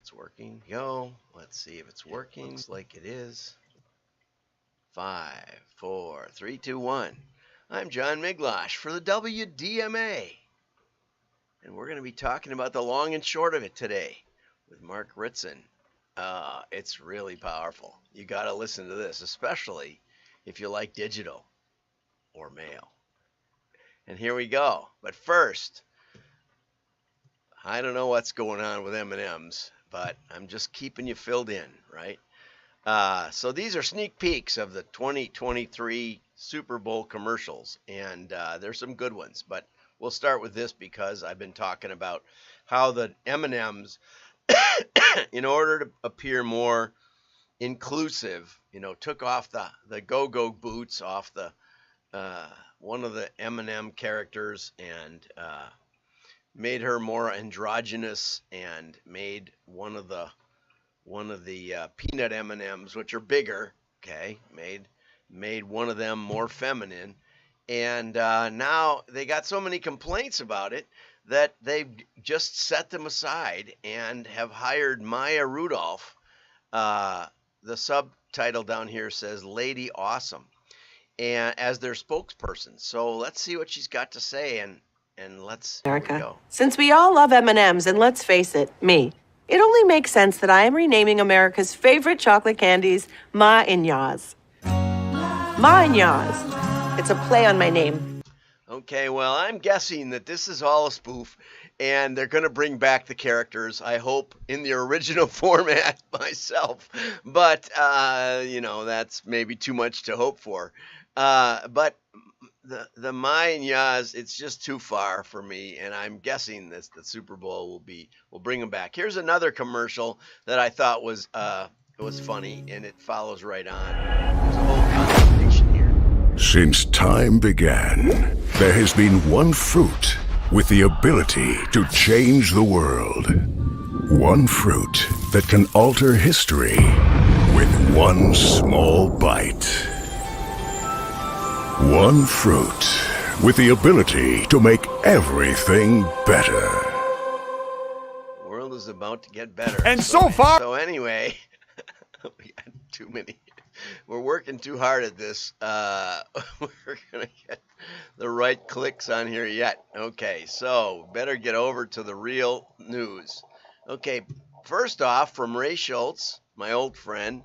it's working. Go. Let's see if it's working. Looks like it is. 5, 4, 3, 2, 1. I'm John Miglosh for the WDMA. And we're going to be talking about the long and short of it today with Mark Ritson. It's really powerful. You got to listen to this, especially if you like digital or mail. And here we go. But first, I don't know what's going on with M&Ms, but I'm just keeping you filled in, right? So these are sneak peeks of the 2023 Super Bowl commercials, and there's some good ones. But we'll start with this because I've been talking about how the M&Ms, in order to appear more inclusive, took off the go-go boots off the one of the M&M characters and made her more androgynous and made one of the peanut M&Ms, which are bigger, okay, made one of them more feminine. And now they got so many complaints about it that they've just set them aside and have hired Maya Rudolph. The subtitle down here says Lady Awesome, and as their spokesperson. So let's see what she's got to say, and let's America. Since we all love M&Ms, and let's face it, me, it only makes sense that I am renaming America's favorite chocolate candies Ma-and-Yas. Ma-and-Yas. It's a play on my name. Okay, well, I'm guessing that this is all a spoof, and they're going to bring back the characters, I hope, in the original format myself. But, that's maybe too much to hope for. But the Ma-and-Yas, it's just too far for me, and I'm guessing the Super Bowl will bring them back. Here's another commercial that I thought was funny, and it follows right on. There's a whole conversation here. Since time began, there has been one fruit with the ability to change the world. One fruit that can alter history with one small bite. One fruit with the ability to make everything better. The world is about to get better. And so far... So anyway, we got too many. We're working too hard at this. We're going to get the right clicks on here yet. Okay, so better get over to the real news. Okay, first off, from Ray Schultz, my old friend,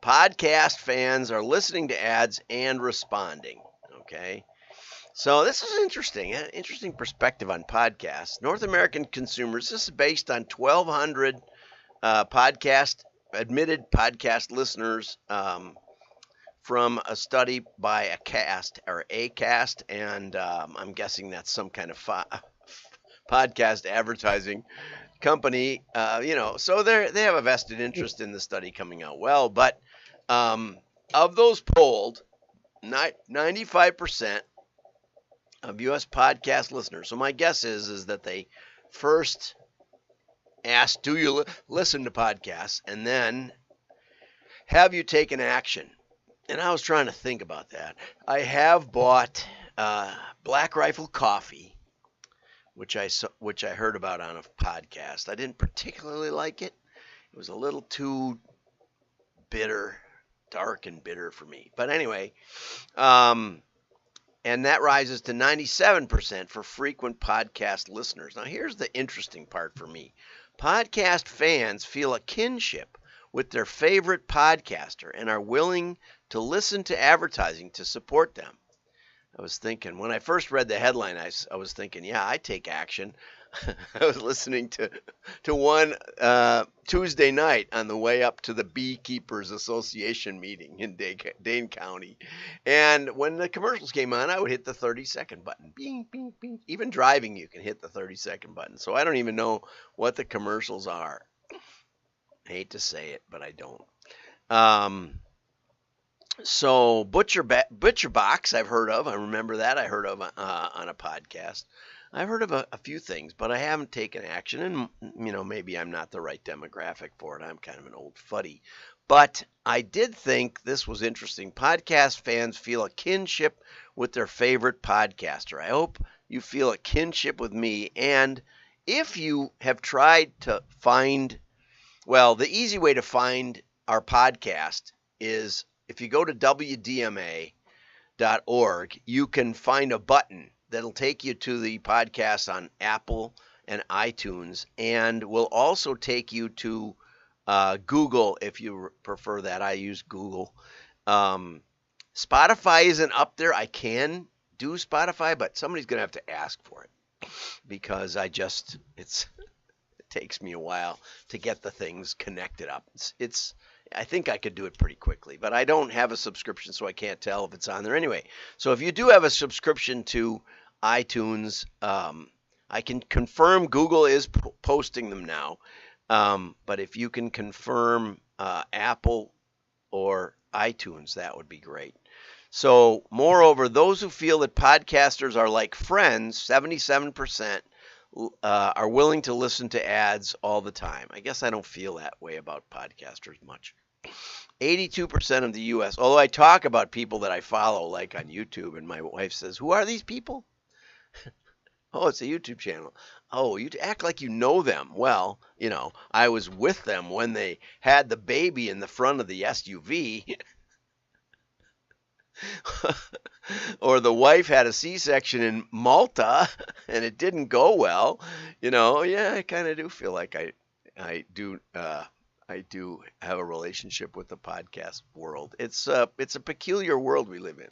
podcast fans are listening to ads and responding. Okay, so this is interesting, an interesting perspective on podcasts. North American consumers, this is based on 1,200 admitted podcast listeners from a study by Acast, and I'm guessing that's some kind of podcast advertising company. So they have a vested interest in the study coming out well. But of those polled, 95% of U.S. podcast listeners. So my guess is that they first asked, do you listen to podcasts? And then, have you taken action? And I was trying to think about that. I have bought Black Rifle Coffee, which I heard about on a podcast. I didn't particularly like it. It was a little too bitter, dark and bitter for me. But anyway, and that rises to 97% for frequent podcast listeners. Now, here's the interesting part for me. Podcast fans feel a kinship with their favorite podcaster and are willing to listen to advertising to support them. I was thinking, when I first read the headline, I was thinking, yeah, I take action. I was listening to one Tuesday night on the way up to the Beekeepers Association meeting in Dane County. And when the commercials came on, I would hit the 30-second button. Bing, bing, bing. Even driving, you can hit the 30-second button. So I don't even know what the commercials are. I hate to say it, but I don't. So Butcher Box, I've heard of. I remember that. I heard of on a podcast. I've heard of a few things, but I haven't taken action. And, maybe I'm not the right demographic for it. I'm kind of an old fuddy. But I did think this was interesting. Podcast fans feel a kinship with their favorite podcaster. I hope you feel a kinship with me. And if you have tried to find Well, the easy way to find our podcast is if you go to WDMA.org, you can find a button that'll take you to the podcast on Apple and iTunes, and will also take you to Google if you prefer that. I use Google. Spotify isn't up there. I can do Spotify, but somebody's going to have to ask for it because it takes me a while to get the things connected up. I think I could do it pretty quickly, but I don't have a subscription, so I can't tell if it's on there anyway. So if you do have a subscription to iTunes, I can confirm Google is posting them now. But if you can confirm Apple or iTunes, that would be great. So, moreover, those who feel that podcasters are like friends, 77% are willing to listen to ads all the time. I guess I don't feel that way about podcasters much. 82% of the U.S., although I talk about people that I follow, like on YouTube, and my wife says, "Who are these people?" Oh, it's a YouTube channel. Oh, you act like you know them. Well, I was with them when they had the baby in the front of the SUV. Or the wife had a C-section in Malta and it didn't go well. Yeah, I kind of do feel like I do have a relationship with the podcast world. It's a peculiar world we live in.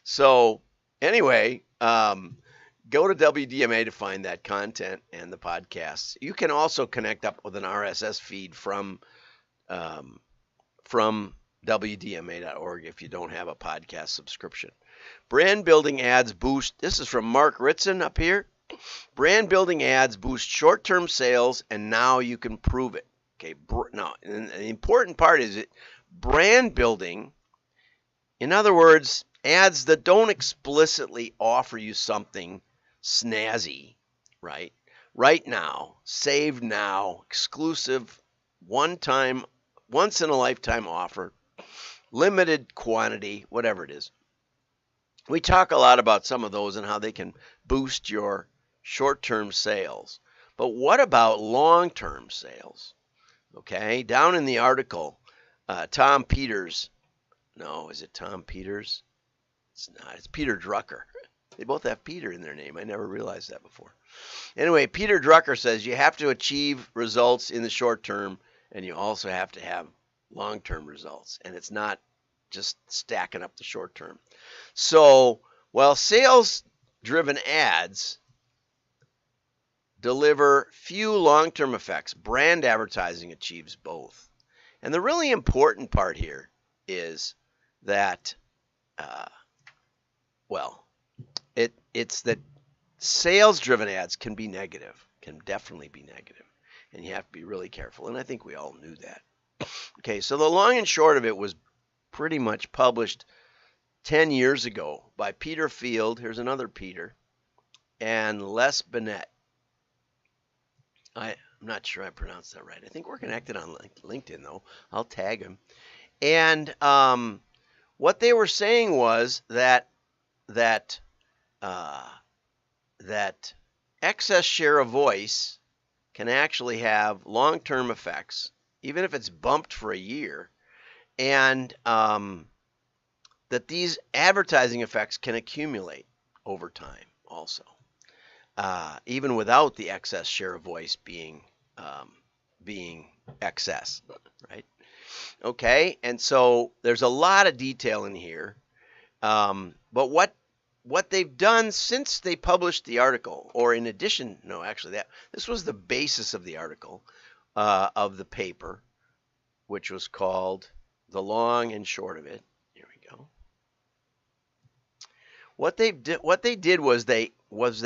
So anyway, go to WDMA to find that content and the podcasts. You can also connect up with an RSS feed from WDMA.org if you don't have a podcast subscription. Brand building ads boost. This is from Mark Ritson up here. Brand building ads boost short-term sales, and now you can prove it. Okay. Now, and the important part is brand building. In other words, ads that don't explicitly offer you something snazzy, right? Right now, save now, exclusive, one-time, once-in-a-lifetime offer, limited quantity, whatever it is. We talk a lot about some of those and how they can boost your short-term sales. But what about long-term sales? Okay, down in the article, Tom Peters. No, is it Tom Peters? It's not. It's Peter Drucker. They both have Peter in their name. I never realized that before. Anyway, Peter Drucker says you have to achieve results in the short term, and you also have to have long-term results. And it's not just stacking up the short term. So, while sales-driven ads deliver few long-term effects, brand advertising achieves both. And the really important part here is that, it's that sales-driven ads can be negative, can definitely be negative, and you have to be really careful. And I think we all knew that. Okay, so the long and short of it was pretty much published 10 years ago by Peter Field. Here's another Peter, and Les Bennett. I'm not sure I pronounced that right. I think we're connected on LinkedIn, though. I'll tag him. And what they were saying was that excess share of voice can actually have long-term effects, even if it's bumped for a year, and that these advertising effects can accumulate over time also, even without the excess share of voice being excess, right? Okay, and so there's a lot of detail in here, but what they've done since they published the article, or in addition, no, actually, this was the basis of the article, of the paper, which was called The Long and Short of It. Here we go. What they did was they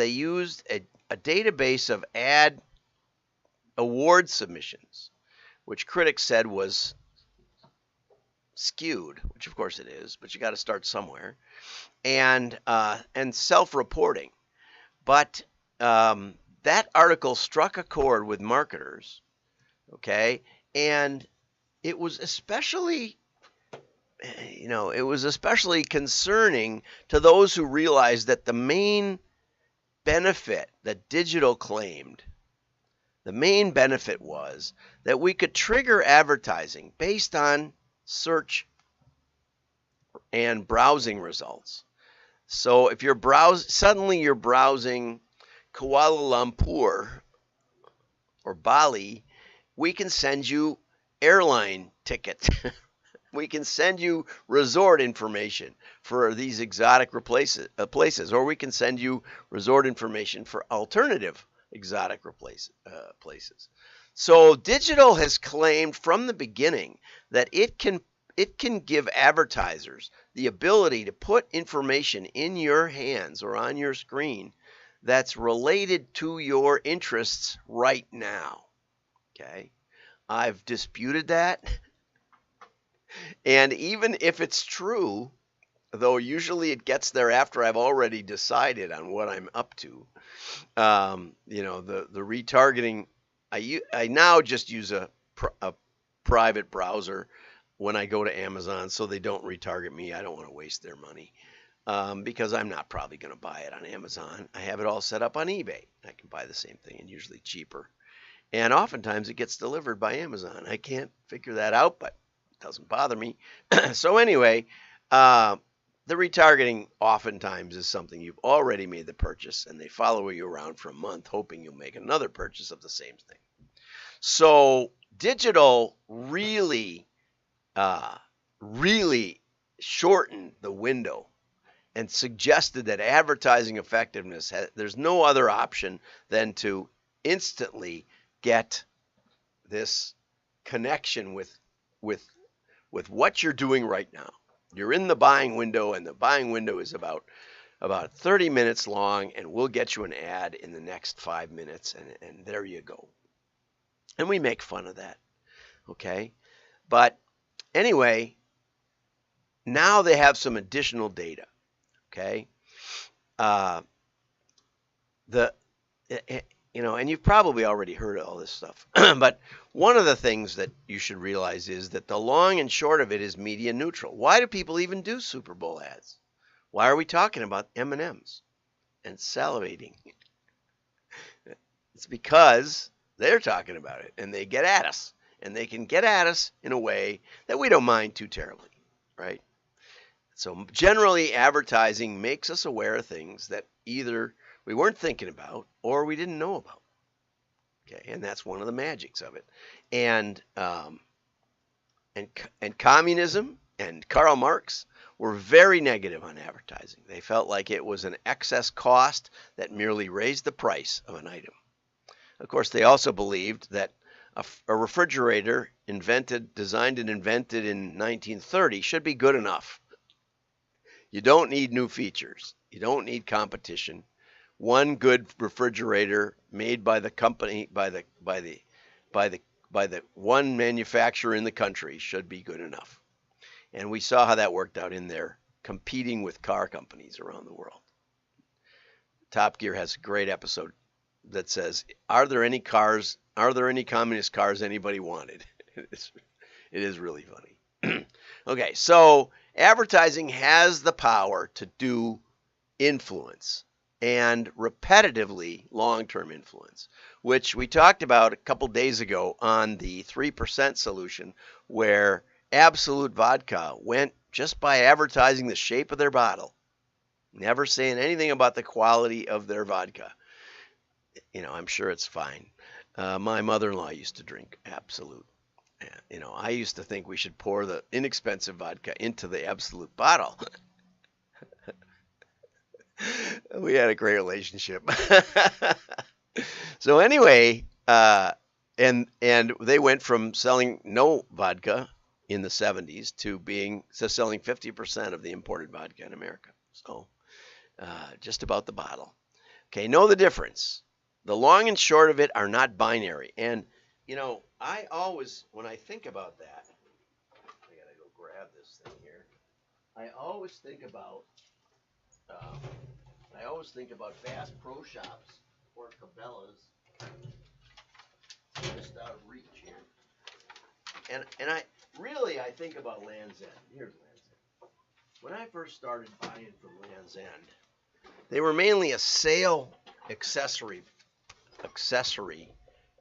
used a database of ad award submissions, which critics said was skewed, which of course it is, but you got to start somewhere, and self-reporting. But that article struck a chord with marketers, okay, and it was especially concerning to those who realized that the main benefit that digital claimed The main benefit was that we could trigger advertising based on search and browsing results. So if suddenly you're browsing Kuala Lumpur or Bali, we can send you airline tickets. We can send you resort information for these exotic places, or we can send you resort information for alternative exotic places. So digital has claimed from the beginning that it can give advertisers the ability to put information in your hands or on your screen that's related to your interests right now. Okay? I've disputed that. And even if it's true, though usually it gets there after I've already decided on what I'm up to, the retargeting, I now just use a private browser when I go to Amazon so they don't retarget me. I don't want to waste their money because I'm not probably going to buy it on Amazon. I have it all set up on eBay. I can buy the same thing and usually cheaper. And oftentimes it gets delivered by Amazon. I can't figure that out, but it doesn't bother me. So anyway, the retargeting oftentimes is something you've already made the purchase and they follow you around for a month hoping you'll make another purchase of the same thing. So digital really shortened the window and suggested that advertising effectiveness, there's no other option than to instantly get this connection with what you're doing right now. You're in the buying window, and the buying window is about 30 minutes long, and we'll get you an ad in the next 5 minutes, and there you go. And we make fun of that, okay? But anyway, now they have some additional data, okay? And you've probably already heard all this stuff. But one of the things that you should realize is that the long and short of it is media neutral. Why do people even do Super Bowl ads? Why are we talking about M&Ms and salivating? It's because they're talking about it and they get at us. And they can get at us in a way that we don't mind too terribly, right? So generally, advertising makes us aware of things that either we weren't thinking about or we didn't know about. Okay, and that's one of the magics of it. And communism and Karl Marx were very negative on advertising. They felt like it was an excess cost that merely raised the price of an item. Of course, they also believed that a refrigerator designed and invented in 1930 should be good enough. You don't need new features. You don't need competition. One good refrigerator made by the company, by the one manufacturer in the country should be good enough. And we saw how that worked out in there, competing with car companies around the world. Top Gear has a great episode that says, are there any communist cars anybody wanted? It is really funny. Okay, so advertising has the power to do influence and repetitively long-term influence, which we talked about a couple days ago on the 3% solution, where Absolute Vodka went just by advertising the shape of their bottle, never saying anything about the quality of their vodka. I'm sure it's fine. My mother-in-law used to drink Absolute. I used to think we should pour the inexpensive vodka into the Absolute bottle. We had a great relationship. So anyway, and they went from selling no vodka in the 70s to selling 50% of the imported vodka in America. So just about the bottle. Okay, know the difference. The long and short of it are not binary. And, I always, when I think about that, I gotta go grab this thing here. I always think about Bass Pro Shops or Cabela's, just out of reach here. And I think about Land's End. Here's Land's End. When I first started buying from Land's End, they were mainly a sale accessory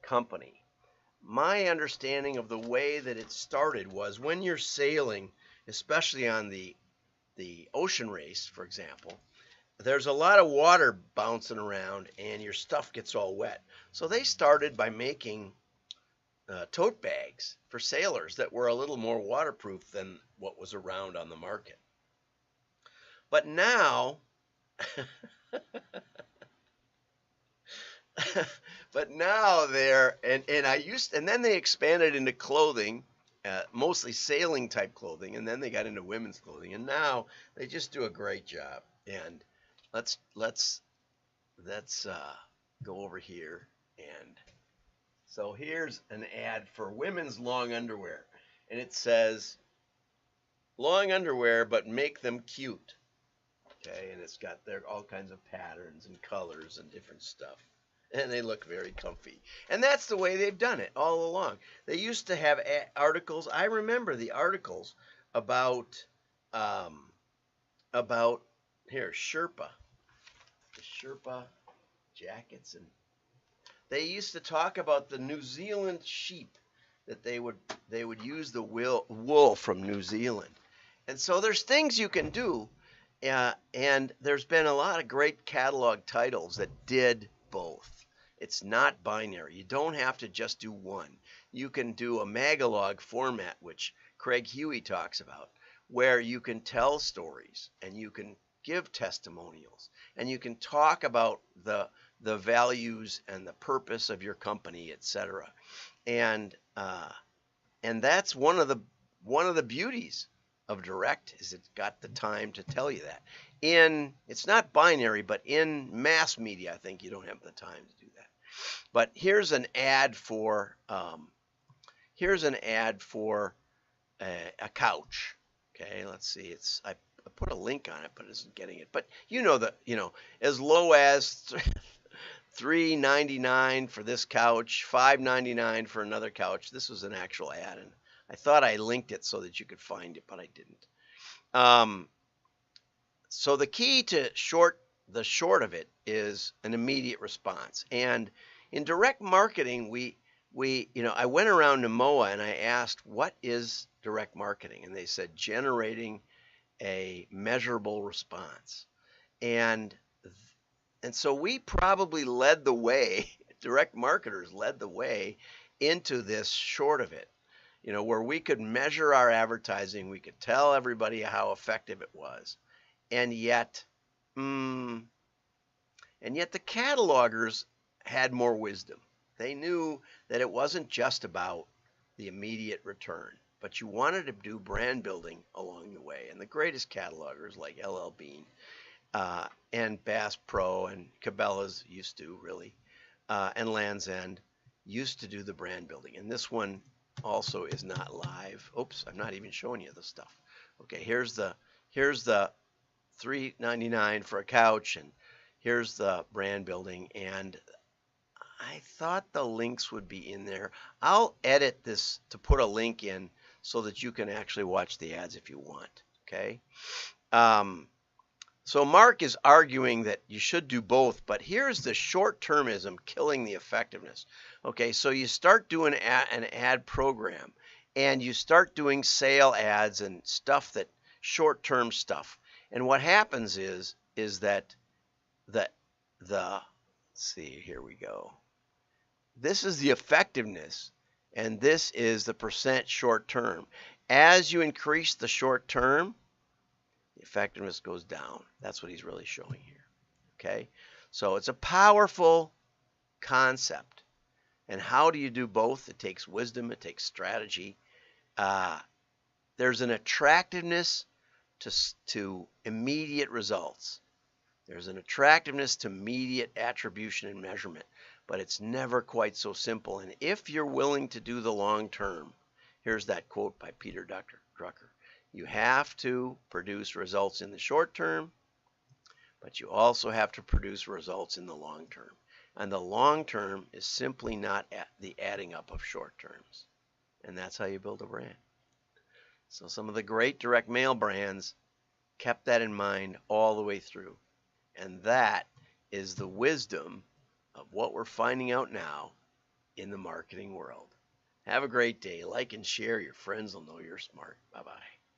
company. My understanding of the way that it started was when you're sailing, especially on the ocean race, for example, there's a lot of water bouncing around and your stuff gets all wet. So they started by making tote bags for sailors that were a little more waterproof than what was around on the market. But now, and then they expanded into clothing, mostly sailing type clothing, and then they got into women's clothing, and now they just do a great job. And let's go over here, and so here's an ad for women's long underwear, and it says long underwear, but make them cute. Okay, and it's got there all kinds of patterns and colors and different stuff, and they look very comfy. And that's the way they've done it all along. They used to have articles. I remember the articles about here Sherpa, the Sherpa jackets, and they used to talk about the New Zealand sheep that they would use the wool from New Zealand. And so there's things you can do, and there's been a lot of great catalog titles that did both. It's not binary. You don't have to just do one. You can do a magalog format, which Craig Huey talks about, where you can tell stories and you can give testimonials and you can talk about the values and the purpose of your company, etc. And that's one of the beauties of direct, is it's got the time to tell you that. It's not binary, but in mass media, I think you don't have the time to do that. But here's an ad for a couch. Okay, let's see. I put a link on it, but it isn't getting it. But as low as $3.99 for this couch, $5.99 for another couch. This was an actual ad, and I thought I linked it so that you could find it, but I didn't. So the key to the short of it is an immediate response. And in direct marketing, I went around to MOA and I asked, what is direct marketing? And they said, generating a measurable response. And so we probably led the way, direct marketers led the way into this short of it, where we could measure our advertising, we could tell everybody how effective it was. And yet the catalogers had more wisdom. They knew that it wasn't just about the immediate return, but you wanted to do brand building along the way. And the greatest catalogers like LL Bean and Bass Pro and Cabela's used to really, and Land's End used to do the brand building. And this one also is not live. Oops, I'm not even showing you the stuff. Okay, here's the $3.99 for a couch, and here's the brand building. And I thought the links would be in there. I'll edit this to put a link in so that you can actually watch the ads if you want. Okay. So Mark is arguing that you should do both, but here's the short-termism killing the effectiveness. Okay, so you start doing an ad program, and you start doing sale ads and stuff, that short-term stuff. And what happens is that let's see, here we go. This is the effectiveness, and this is the percent short-term. As you increase the short-term, the effectiveness goes down. That's what he's really showing here. Okay, so it's a powerful concept. And how do you do both? It takes wisdom. It takes strategy. There's an attractiveness to immediate results. There's an attractiveness to immediate attribution and measurement, but it's never quite so simple. And if you're willing to do the long term, here's that quote by Peter Drucker. You have to produce results in the short term, but you also have to produce results in the long term. And the long term is simply not the adding up of short terms. And that's how you build a brand. So some of the great direct mail brands kept that in mind all the way through. And that is the wisdom of what we're finding out now in the marketing world. Have a great day. Like and share. Your friends will know you're smart. Bye-bye.